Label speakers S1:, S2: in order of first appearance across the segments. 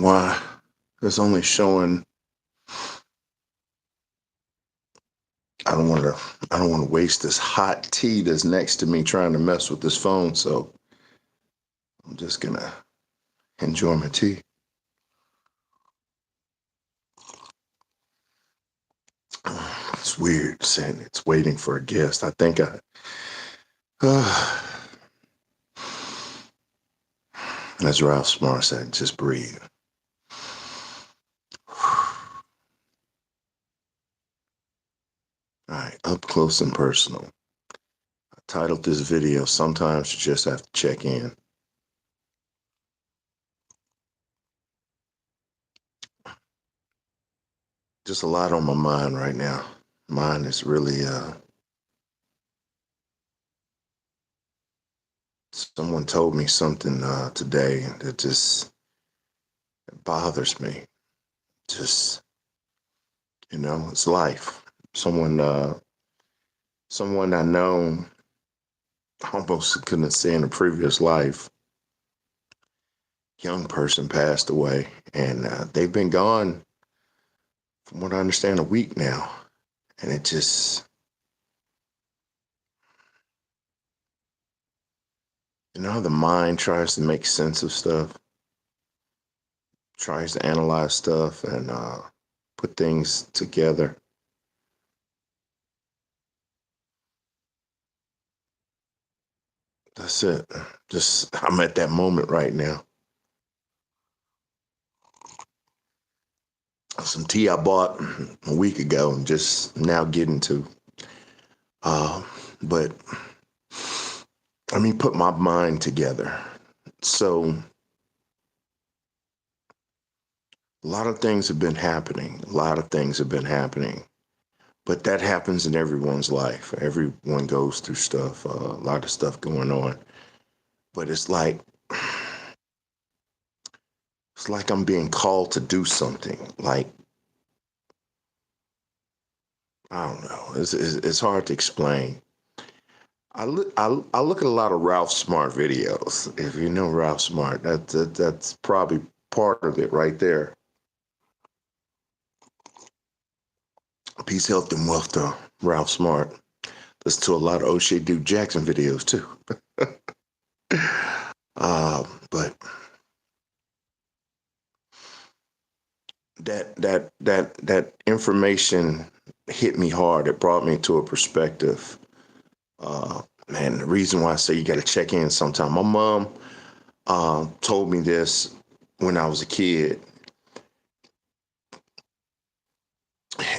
S1: why it's only showing. I don't want to waste this hot tea that's next to me trying to mess with this phone, so I'm just gonna enjoy my tea. It's weird saying it's waiting for a guest. I think uh, as Ralph Smart said, just breathe. All right, up close and personal. I titled this video, Sometimes You Just Have to Check In. Just a lot on my mind right now. Mine is really, someone told me something today that just bothers me. Just, it's life. Someone, someone I know, almost couldn't say in a previous life, young person passed away, and they've been gone, from what I understand, a week now, and it just, how the mind tries to make sense of stuff, tries to analyze stuff, and put things together. That's it. Just I'm at that moment right now. Some tea I bought a week ago and just now getting to. Uh, but let me put my mind together. So a lot of things have been happening. A lot of things have been happening. But that happens in everyone's life. Everyone goes through stuff, a lot of stuff going on. But it's like I'm being called to do something. Like, I don't know. It's hard to explain. I look at a lot of Ralph Smart videos. If you know Ralph Smart, that's probably part of it right there. Peace, health, and wealth to Ralph Smart. Listen to a lot of O'Shea Duke Jackson videos too. But that information hit me hard. It brought me to a perspective. Man, the reason why I say you got to check in sometime. My mom told me this when I was a kid.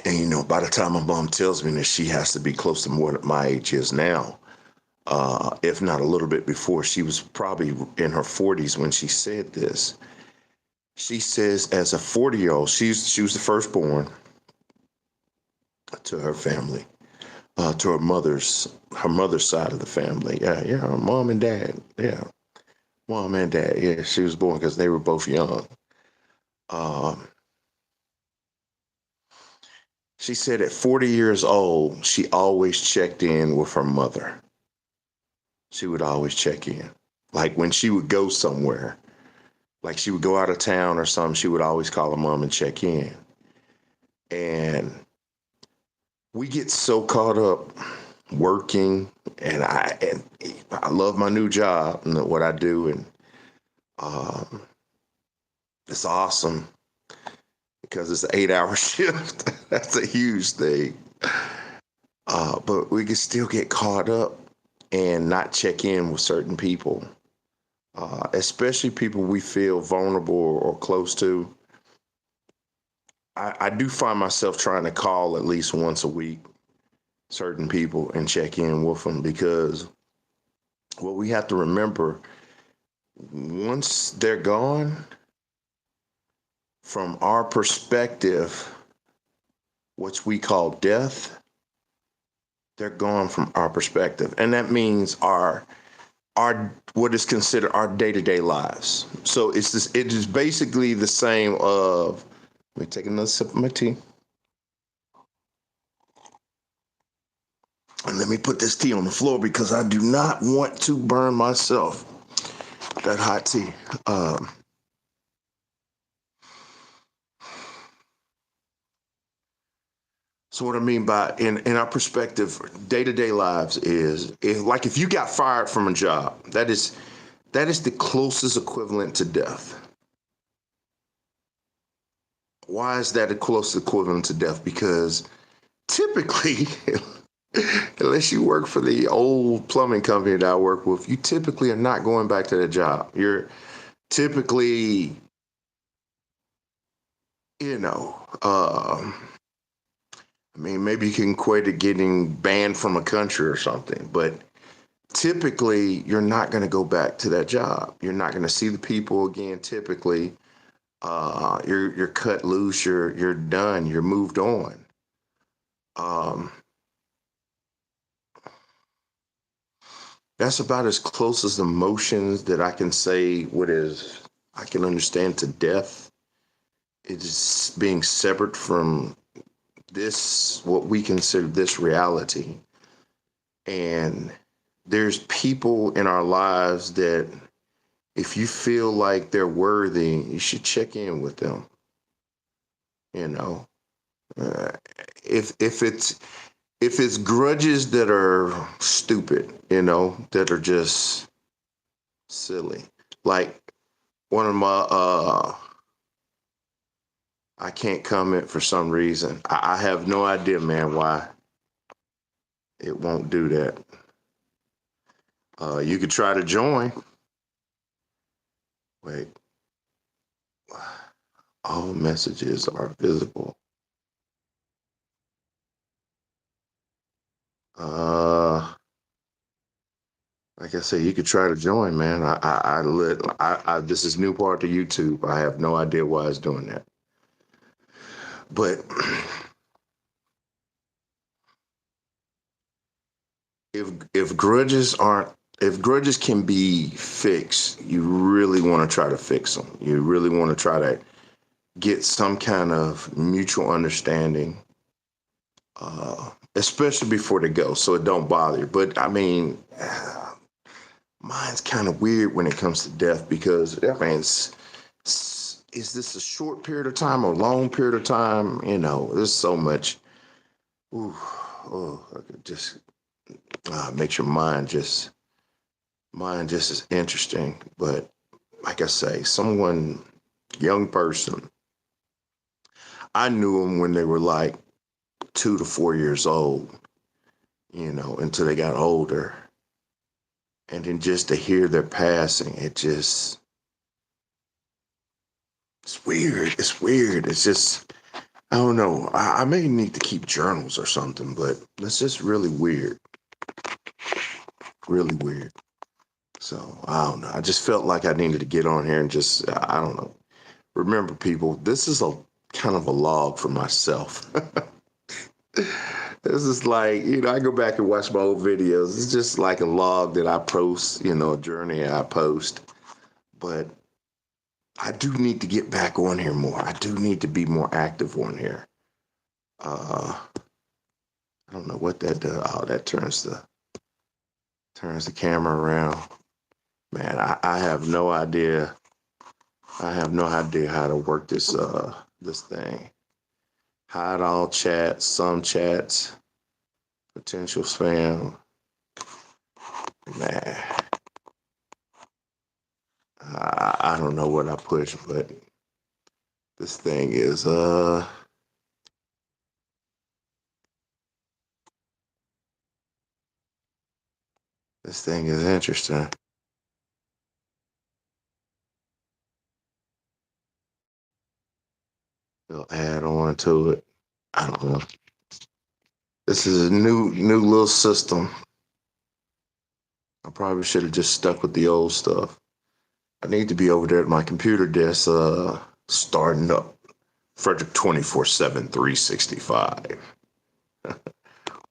S1: And, by the time my mom tells me that, she has to be close to more than my age is now, if not a little bit before. She was probably in her 40s when she said this. She says, as a 40-year-old, she was the firstborn to her family, to her mother's side of the family. Yeah, her mom and dad. Yeah, mom and dad. Yeah, she was born because they were both young. Um, she said at 40 years old, she always checked in with her mother. She would always check in. Like when she would go somewhere, like she would go out of town or something, she would always call her mom and check in. And we get so caught up working, and I love my new job and what I do, and um, it's awesome because it's an 8-hour shift. That's a huge thing. But we can still get caught up and not check in with certain people, especially people we feel vulnerable or close to. I do find myself trying to call at least once a week certain people and check in with them, because what we have to remember, once they're gone, from our perspective, which we call death, they're gone from our perspective. And that means our what is considered our day-to-day lives. So it is basically the same of, let me take another sip of my tea. And let me put this tea on the floor because I do not want to burn myself. That hot tea. So what I mean by in our perspective, day-to-day lives is like if you got fired from a job, that is the closest equivalent to death. Why is that the closest equivalent to death? Because typically, unless you work for the old plumbing company that I work with, you typically are not going back to that job. You're typically, you know, I mean, maybe you can equate it getting banned from a country or something, but typically you're not going to go back to that job. You're not going to see the people again. Typically, you're cut loose. You're done. You're moved on. Um, that's about as close as emotions that I can say. What is I can understand to death. It is being severed from this what we consider this reality, and there's people in our lives that if you feel like they're worthy, you should check in with them. You know, uh, if it's grudges that are stupid, that are just silly. Like one of my I can't comment for some reason. I have no idea, man, why it won't do that. You could try to join. Wait, all messages are visible. Like I said, you could try to join, man. This is new part to YouTube. I have no idea why it's doing that. But if grudges aren't, if grudges can be fixed, you really want to try to fix them. You really want to try to get some kind of mutual understanding, especially before they go, so it don't bother you. But I mean, mine's kind of weird when it comes to death because I mean, is this a short period of time or a long period of time? There's so much. Ooh, oh, I could just makes your mind just as interesting. But like I say, someone young person, I knew them when they were like 2 to 4 years old. Until they got older, and then just to hear their passing, it's weird. It's weird. It's just, I don't know. I may need to keep journals or something, but it's just really weird. Really weird. So I don't know. I just felt like I needed to get on here and just, I don't know. Remember, people, this is a kind of a log for myself. This is like, I go back and watch my old videos. It's just like a log that I post, a journey I post. But I do need to get back on here more. I do need to be more active on here. I don't know what that does. Oh, that turns the camera around. Man, I have no idea. I have no idea how to work this thing. Hide all chats, some chats, potential spam. Man, I don't know what I push, but this thing is this thing is interesting. They'll add on to it. I don't know. This is a new little system. I probably should have just stuck with the old stuff. I need to be over there at my computer desk, starting up Frederick 24/7 365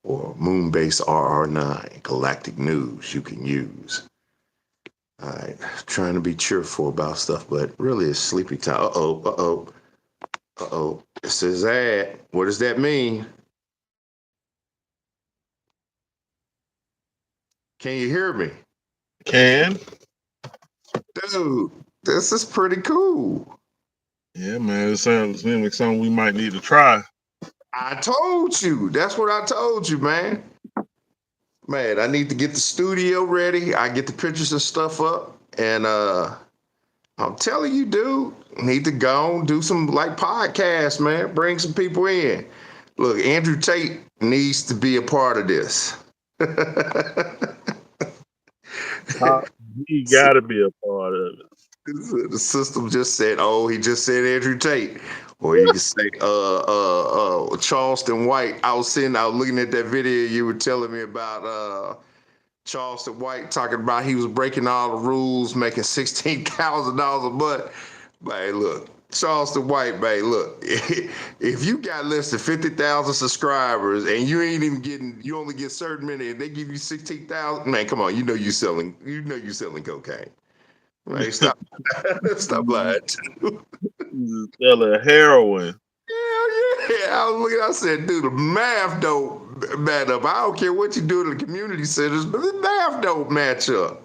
S1: or Moonbase RR9 Galactic News you can use. All right, trying to be cheerful about stuff, but really it's sleepy time. It says ad. What does that mean? Can you hear me?
S2: Can.
S1: Dude, this is pretty cool.
S2: Yeah, man. It sounds like something we might need to try.
S1: I told you. That's what I told you, man. Man, I need to get the studio ready. I get the pictures and stuff up. And I'm telling you, dude, need to go and do some like podcasts, man. Bring some people in. Look, Andrew Tate needs to be a part of this.
S2: He got to be a part of it.
S1: The system just said, "Oh, he just said Andrew Tate," or you can say, Charleston White." I was looking at that video you were telling me about, Charleston White talking about he was breaking all the rules, making $16,000 a month. Man, look, Charleston White, man, look, if you got less than 50,000 subscribers and you ain't even getting, you only get certain many, and they give you 16,000, man, come on, you selling cocaine. Man, stop, stop lying.
S2: He's selling heroin.
S1: Hell yeah. I was looking, I said, dude, the math don't match up. I don't care what you do in the community centers, but the math don't match up.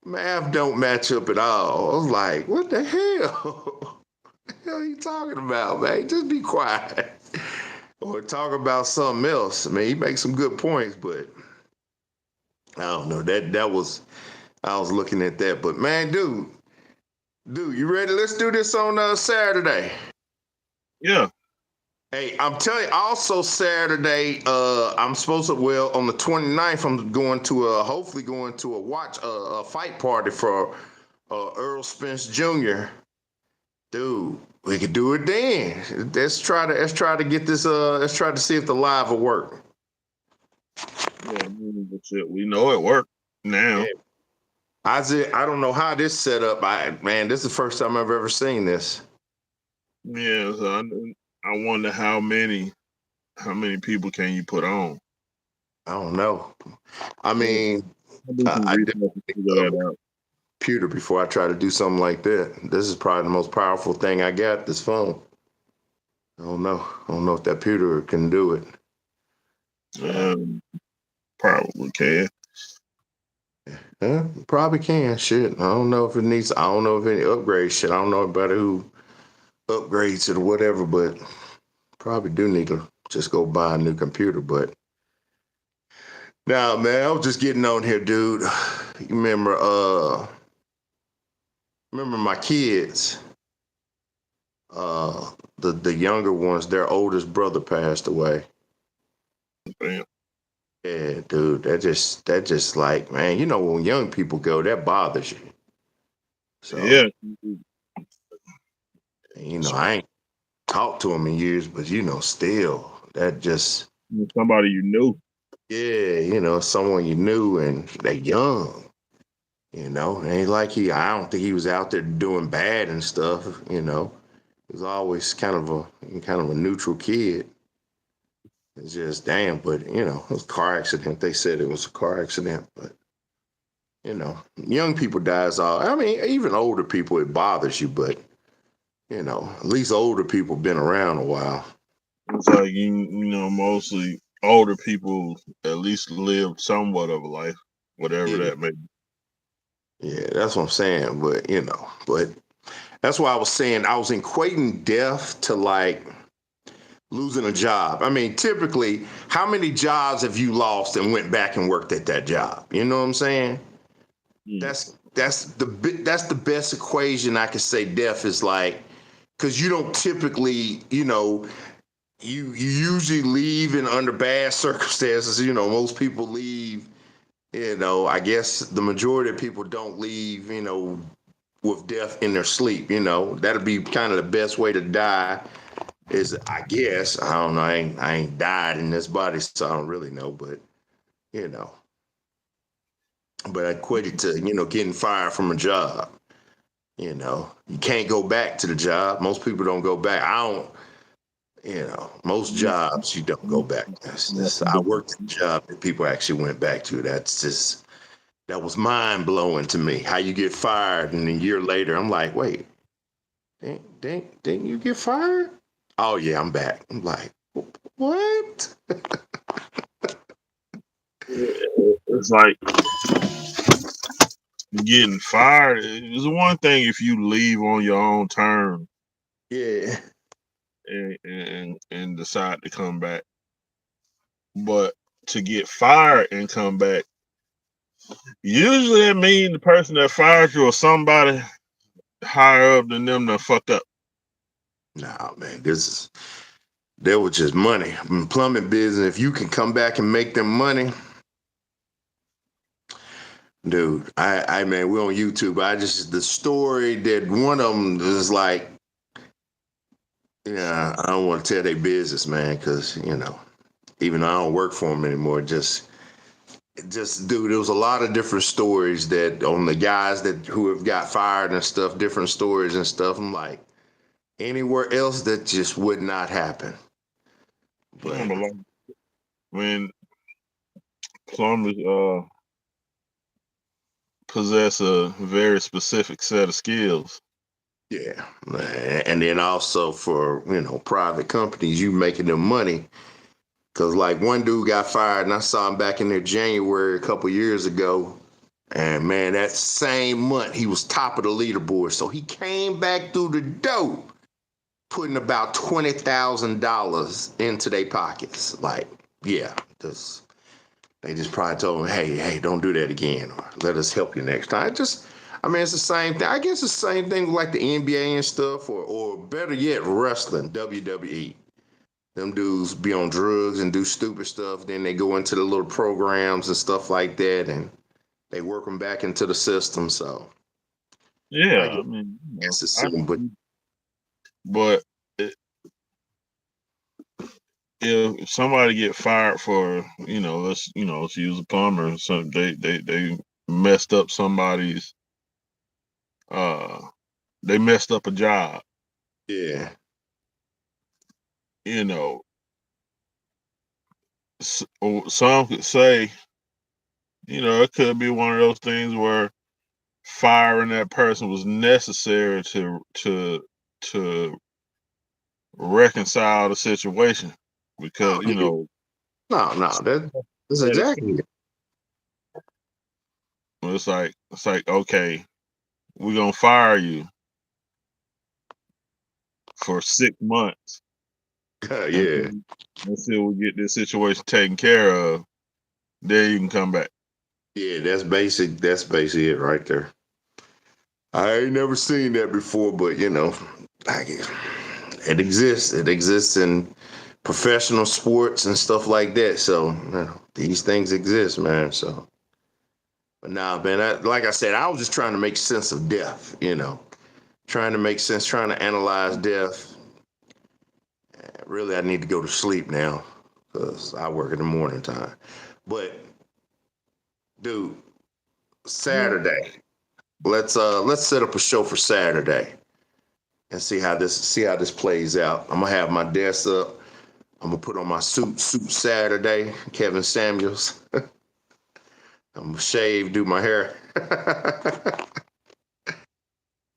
S1: Math don't match up at all. I was like, what the hell? What the hell are you talking about, man? Just be quiet. Or talk about something else. I mean, he makes some good points, but I don't know. That was I was looking at that. But man, dude, you ready? Let's do this on Saturday.
S2: Yeah.
S1: Hey, I'm telling you, also Saturday, I'm supposed to, well, on the 29th, I'm going to hopefully going to a fight party for Earl Spence Jr. Dude, we could do it then. Let's try to get this, let's try to see if the live will work.
S2: Yeah, shit, we know it worked now.
S1: Yeah. I don't know how this set up. Man, this is the first time I've ever seen this.
S2: Yeah, so I wonder how many people can you put on?
S1: I don't know. I mean, I
S2: figure that out.
S1: Computer before I try to do something like that. This is probably the most powerful thing I got, this phone. I don't know. I don't know if that computer can do it.
S2: Probably can.
S1: Yeah, probably can. Shit. I don't know if it needs, I don't know if any upgrade shit. I don't know anybody who upgrades it or whatever, but probably do need to just go buy a new computer. But now, man, I was just getting on here, dude. You remember my kids? The younger ones, their oldest brother passed away.
S2: Damn.
S1: Yeah, dude, that just like, man, you know, when young people go, that bothers you. So
S2: yeah,
S1: you know, I ain't talked to him in years, but you know, still that just,
S2: somebody you knew.
S1: yeah, you know, someone you knew and they young. You know, it ain't like I don't think he was out there doing bad and stuff. You know, he was always kind of a neutral kid. It's just damn, but you know, it was a car accident. They said it was a car accident, but you know, young people dies all. I mean, even older people, it bothers you, but you know, at least older people been around a while.
S2: It's like you know, mostly older people at least lived somewhat of a life, whatever that may be.
S1: Yeah, that's what I'm saying. But you know, but that's why I was saying I was equating death to like losing a job. I mean, typically, how many jobs have you lost and went back and worked at that job? You know what I'm saying? That's the best equation I could say. Death is like, because you don't typically, you know, you usually leave in under bad circumstances. You know, most people leave. You know, I guess the majority of people don't leave. You know, with death in their sleep. You know, that'd be kind of the best way to die. Is I guess I don't know. I ain't died in this body, so I don't really know. But you know, but I equate it to, you know, getting fired from a job. You know, you can't go back to the job. Most people don't go back. I don't. You know, most jobs you don't go back. I worked at a job that people actually went back to. That was mind blowing to me. How you get fired and a year later, I'm like, wait, didn't you get fired? Oh yeah, I'm back. I'm like, what?
S2: It's like getting fired. It's one thing if you leave on your own terms.
S1: Yeah.
S2: and decide to come back. But to get fired and come back, usually it means the person that fired you or somebody higher up than them that fucked up.
S1: Nah, man, there was just money. In plumbing business, if you can come back and make them money, dude. I man, we're on YouTube. The story that one of them is like, yeah, I don't want to tell their business, man, because even though I don't work for them anymore, just dude, there was a lot of different stories that on the guys who have got fired and stuff, different stories and stuff. I'm like, anywhere else that just would not happen. But
S2: when plumbers possess a very specific set of skills.
S1: Yeah, and then also for private companies, you making them money. Cause like one dude got fired, and I saw him back in there January a couple years ago, and man, that same month he was top of the leaderboard. So he came back through the door, putting about $20,000 into their pockets. Like, yeah, they just probably told him, hey, don't do that again, or let us help you next time. I mean, it's the same thing. I guess it's the same thing with like the NBA and stuff, or better yet, wrestling, WWE. Them dudes be on drugs and do stupid stuff. Then they go into the little programs and stuff like that, and they work them back into the system. So,
S2: yeah,
S1: I
S2: I mean,
S1: guess it's simple,
S2: but if somebody get fired for, let's use a plumber. So they messed up somebody's, they messed up a job.
S1: yeah.
S2: Some could say, it could be one of those things where firing that person was necessary to reconcile the situation, because
S1: No, that's exactly it.
S2: it's like okay, we're gonna fire you for 6 months
S1: Yeah.
S2: until we get this situation taken care of. Then you can come back.
S1: Yeah, that's basic. That's basically it right there. I ain't never seen that before, but like it exists. It exists in professional sports and stuff like that. So these things exist, man. So, but nah, man. Like I said, I was just trying to make sense of death. Trying to make sense, trying to analyze death. Really, I need to go to sleep now because I work in the morning time. But, dude, Saturday. Let's set up a show for Saturday and see how this plays out. I'm gonna have my desk up. I'm gonna put on my suit Saturday, Kevin Samuels. I'm gonna shave, do my hair.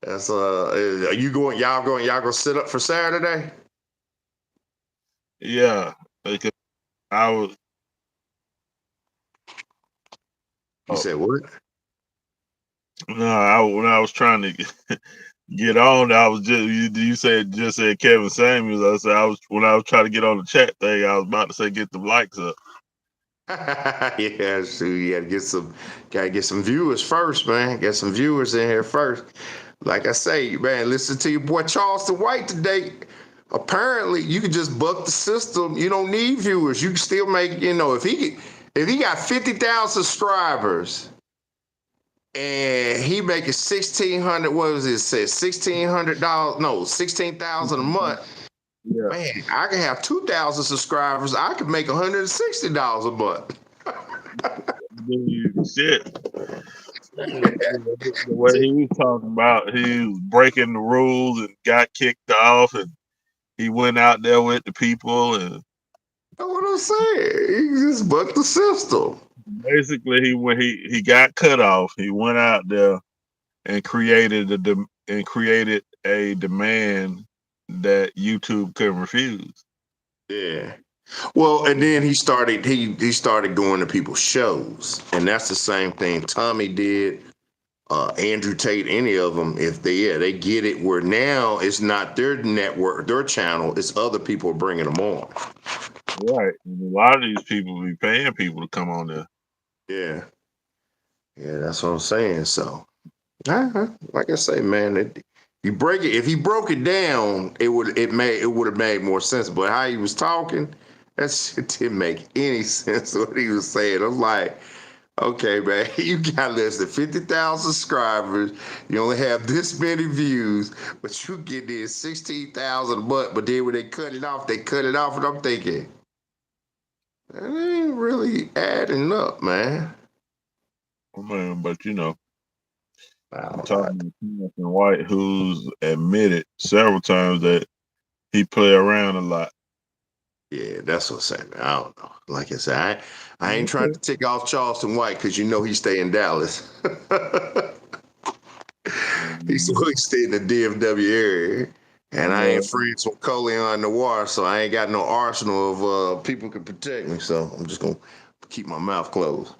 S1: That's are you going? Y'all gonna sit up for Saturday?
S2: Yeah, because I was.
S1: You said what?
S2: No, when I was trying to get on, I was you said Kevin Samuels. I said when I was trying to get on the chat thing, I was about to say get the likes up.
S1: Yeah, so you gotta get some viewers first, man. Get some viewers in here first. Like I say, man, listen to your boy Charleston White today. Apparently, you can just buck the system. You don't need viewers. You can still make, if he got 50,000 subscribers and he making 1,600, what was it said, $1,600? No, 16,000 a month.
S2: Yeah.
S1: Man, I can have 2,000 subscribers. I could make $160 a month.
S2: Shit. The way he was talking about, he was breaking the rules and got kicked off, and he went out there with the people, and
S1: That's what I'm saying. He just bucked the system.
S2: basically he got cut off. He went out there and created a demand that YouTube couldn't refuse.
S1: Yeah. Well, and then he started going to people's shows, and that's the same thing Tommy did. Andrew Tate, any of them, if they get it where now it's not their network, their channel, it's other people bringing them on.
S2: Right. And a lot of these people be paying people to come on there.
S1: Yeah, yeah, that's what I'm saying. So, like I say, man, you break it. If he broke it down, it would have made more sense. But how he was talking, that shit didn't make any sense. What he was saying, I'm like, okay, man, you got less than 50,000 subscribers. You only have this many views, but you get this 16,000 a month. But then when they cut it off, and I'm thinking, that ain't really adding up, man.
S2: Oh, man, but you know, I'm
S1: Wow.
S2: talking to Jonathan White, who's admitted several times that he play around a lot.
S1: Yeah, that's what I'm saying, man. I don't know. Like I said, I ain't trying
S2: Okay.
S1: to take off Charleston White because you know he stay in Dallas. He's
S2: Um,
S1: supposed to stay in the DFW area. And I
S2: uh,
S1: ain't friends with Coleon Noir, so I ain't got no arsenal of people can protect me. So I'm just gonna keep my mouth closed.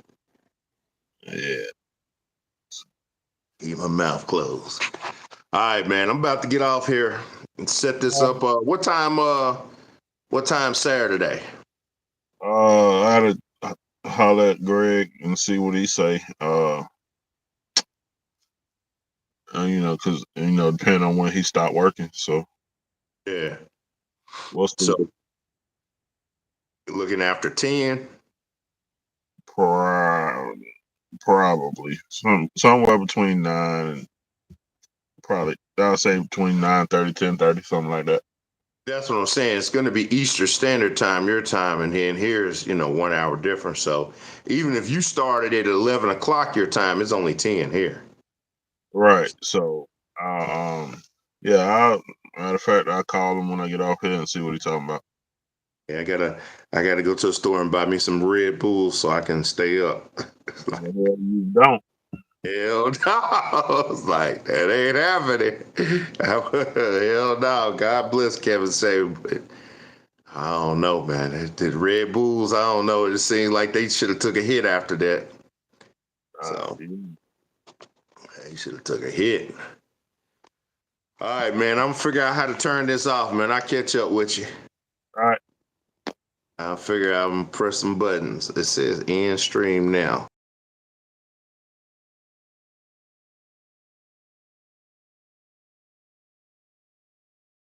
S2: yeah.
S1: Keep my mouth closed. All right, man. I'm about to get off here and set this up. What time? What time Saturday?
S2: I had to holler at Greg and see what he say. You know, because you know, depending on when he stopped working. So
S1: Yeah.
S2: what's the
S1: So looking after 10.
S2: pro- probably somewhere between 9 and probably I'll say between 9:30, 10:30, something like that.
S1: That's what I'm saying. It's going to be Easter Standard Time, your time, and then here's 1 hour difference. So even if you started at 11 o'clock your time, it's only 10 here.
S2: Right. So, yeah. Matter of fact, I'll call him when I get off here and see what he's talking about.
S1: Yeah, I gotta go to the store and buy me some Red Bulls so I can stay up.
S2: The hell you don't.
S1: Hell no. It's like that ain't happening. Hell no. God bless Kevin Samuels. I don't know, man. The Red Bulls, I don't know. It seemed like they should have took a hit after that. So
S2: Yeah.
S1: they should have took a hit. All right, man. I'm gonna figure out how to turn this off, man. I'll catch up with you.
S2: All right.
S1: I'll figure out I'm gonna press some buttons. It says end stream now.